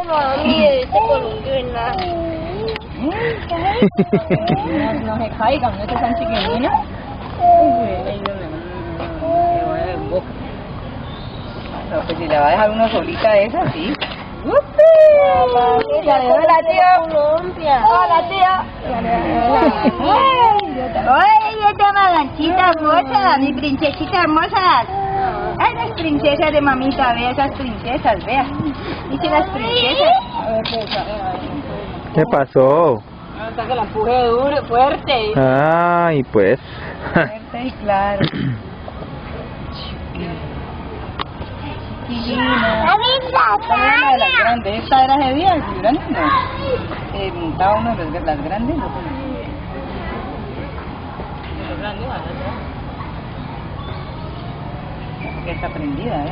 Mami, este columpio es nada. No se caigan, no están chiquitinos. No, pues si le va a dejar uno solita de esa, sí. ¡Upi! ¡Ya le doy la tía! Columpia. ¡Hola, tía! ¡Ay, esta maganchita hermosa! ¡Mi princesita hermosa! ¡Ay, las princesas de mamita! Vea esas princesas, vea. Dice las princesas. A ver, ¿Qué pasó? hasta que la empuje duro, fuerte. Ay, pues. Fuerte y claro. Esta era de las grandes, esta era de día, si grande no. Montaba uno de las grandes, no. De los grandes, que está prendida,